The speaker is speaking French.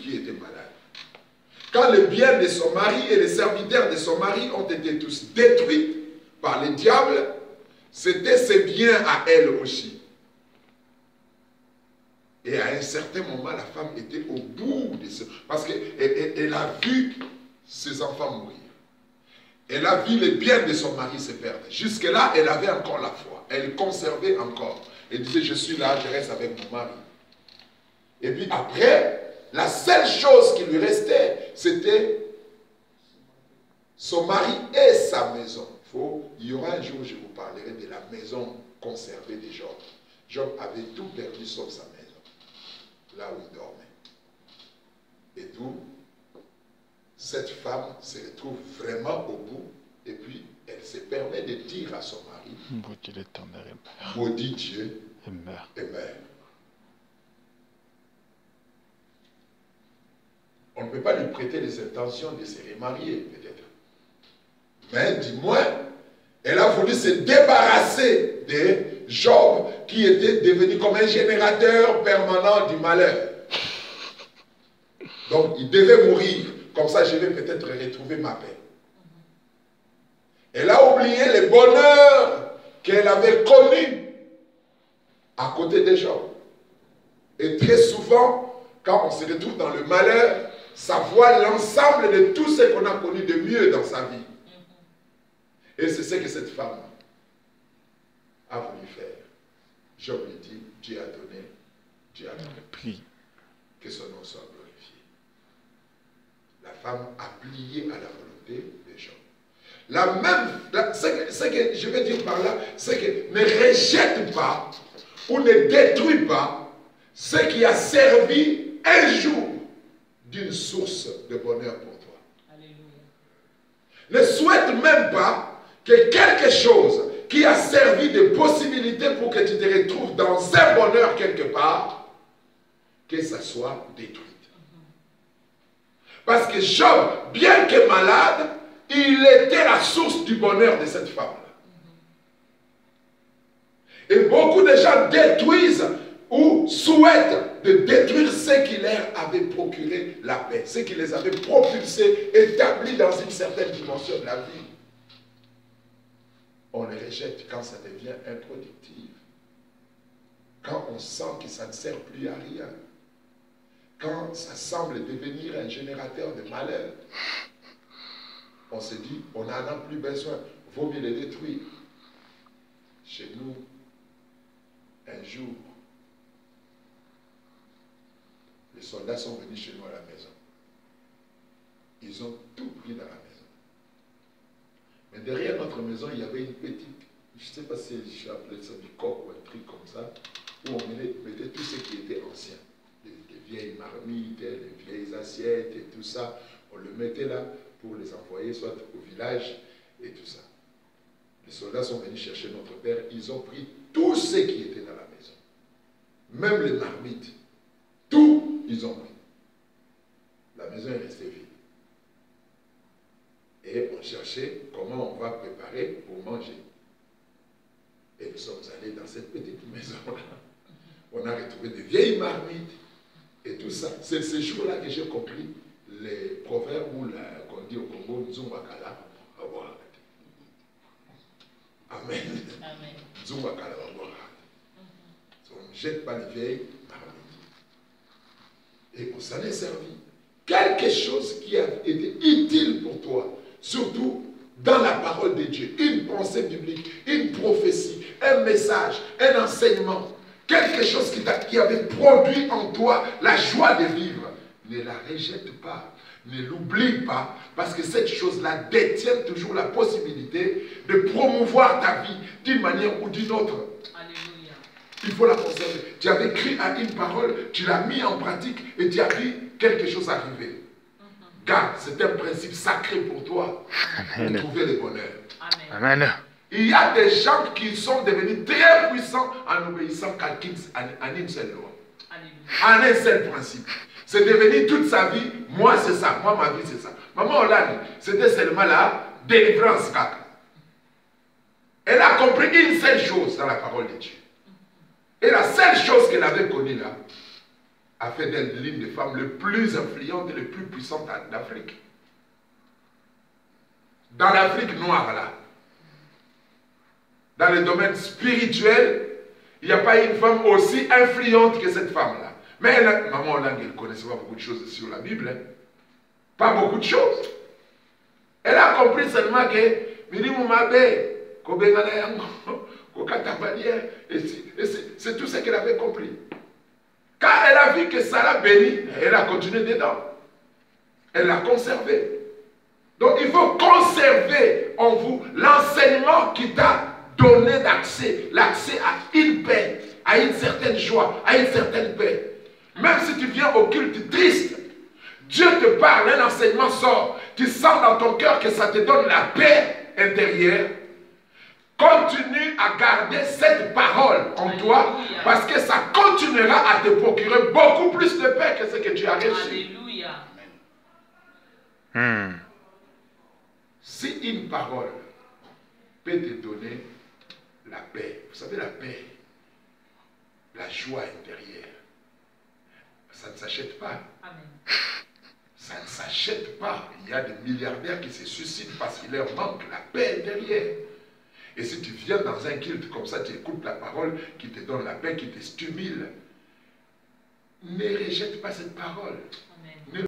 qui était malade. Quand les biens de son mari et les serviteurs de son mari ont été tous détruits par le diable, c'était ses biens à elle aussi. Et à un certain moment, la femme était au bout de ce... Parce qu'elle a vu ses enfants mourir. Elle a vu les biens de son mari se perdre. Jusque-là, elle avait encore la foi. Elle conservait encore. Elle disait, je suis là, je reste avec mon mari. Et puis après, la seule chose qui lui restait, c'était son mari et sa maison. Il y aura un jour où je vous parlerai de la maison conservée de Job. Job avait tout perdu sauf sa maison. Là où il dormait. Et d'où cette femme se retrouve vraiment au bout et puis elle se permet de dire à son mari, maudit l'Éternel et meurt. Maudit Dieu et meurt. On ne peut pas lui prêter les intentions de se remarier peut-être. Mais du moins, elle a voulu se débarrasser de Job qui était devenu comme un générateur permanent du malheur. Donc il devait mourir. Comme ça, je vais peut-être retrouver ma paix. Elle a oublié le bonheur qu'elle avait connu à côté de Job. Et très souvent, quand on se retrouve dans le malheur, ça voit l'ensemble de tout ce qu'on a connu de mieux dans sa vie. Et c'est ce que cette femme a voulu faire. Job lui dit, Dieu a donné, Dieu a pris. Que son nom soit glorifié. La femme a plié à la volonté de Job. Ce que je veux dire par là, c'est que ne rejette pas ou ne détruis pas ce qui a servi un jour d'une source de bonheur pour toi. Alléluia. Ne souhaite même pas que quelque chose qui a servi de possibilité pour que tu te retrouves dans un bonheur quelque part, que ça soit détruite. Parce que Job, bien que malade, il était la source du bonheur de cette femme-là. Et beaucoup de gens détruisent ou souhaitent de détruire ce qui leur avait procuré la paix, ce qui les avait propulsés, établis dans une certaine dimension de la vie. On les rejette quand ça devient improductif. Quand on sent que ça ne sert plus à rien. Quand ça semble devenir un générateur de malheur. On se dit, on n'en a plus besoin. Vaut mieux les détruire. Chez nous, un jour, les soldats sont venus chez nous à la maison. Ils ont tout pris dans la maison. Mais derrière notre maison, il y avait une petite, je ne sais pas si je appelais ça du coq ou un truc comme ça, où on mettait tout ce qui était ancien. Les vieilles marmites, les vieilles assiettes et tout ça. On le mettait là pour les envoyer soit au village et tout ça. Les soldats sont venus chercher notre père. Ils ont pris tout ce qui était dans la maison. Même les marmites. Tout, ils ont pris. La maison est restée vide. Et on cherchait comment on va préparer pour manger. Et nous sommes allés dans cette petite maison-là. On a retrouvé des vieilles marmites et tout ça. C'est ce jour-là que j'ai compris les proverbes où qu'on dit au Congo, Nzumwakala, Amen. Nzumwakala, on ne jette pas les vieilles marmites. Et on s'en est servi. Quelque chose qui a été utile pour toi, surtout dans la parole de Dieu, une pensée biblique, une prophétie, un message, un enseignement, quelque chose qui avait produit en toi la joie de vivre. Ne la rejette pas, ne l'oublie pas, parce que cette chose-là détient toujours la possibilité de promouvoir ta vie d'une manière ou d'une autre. Alléluia. Il faut la conserver. Tu avais cru à une parole, tu l'as mis en pratique et tu as vu quelque chose arriver. Garde, c'est un principe sacré pour toi. Amen. Pour trouver le bonheur. Amen. Amen. Il y a des gens qui sont devenus très puissants en obéissant qu'à une seule loi. En un seul principe. C'est devenu toute sa vie, moi c'est ça, moi ma vie c'est ça. Maman Hollande, c'était seulement la délivrance. Elle a compris une seule chose dans la parole de Dieu. Et la seule chose qu'elle avait connue là, a fait d'elle l'une des femmes les plus influentes et les plus puissantes d'Afrique. Dans l'Afrique noire, là, dans le domaine spirituel, il n'y a pas une femme aussi influente que cette femme-là. Mais elle, maman Lang, elle ne connaissait pas beaucoup de choses sur la Bible. Hein. Pas beaucoup de choses. Elle a compris seulement que c'est tout ce qu'elle avait compris. Quand elle a vu que Sarah bénit, elle a continué dedans. Elle l'a conservé. Donc il faut conserver en vous l'enseignement qui t'a donné l'accès à une paix, à une certaine joie, à une certaine paix. Même si tu viens au culte triste, Dieu te parle, un enseignement sort, tu sens dans ton cœur que ça te donne la paix intérieure. Continue à garder cette parole en toi, parce que ça continuera à te procurer beaucoup plus de paix que ce que tu as reçu. Alléluia. Si une parole peut te donner la paix, vous savez la paix, la joie intérieure, ça ne s'achète pas. Amen. Ça ne s'achète pas. Il y a des milliardaires qui se suicident parce qu'il leur manque la paix intérieure. Et si tu viens dans un culte comme ça, tu écoutes la parole qui te donne la paix, qui te stimule, ne rejette pas cette parole. Amen.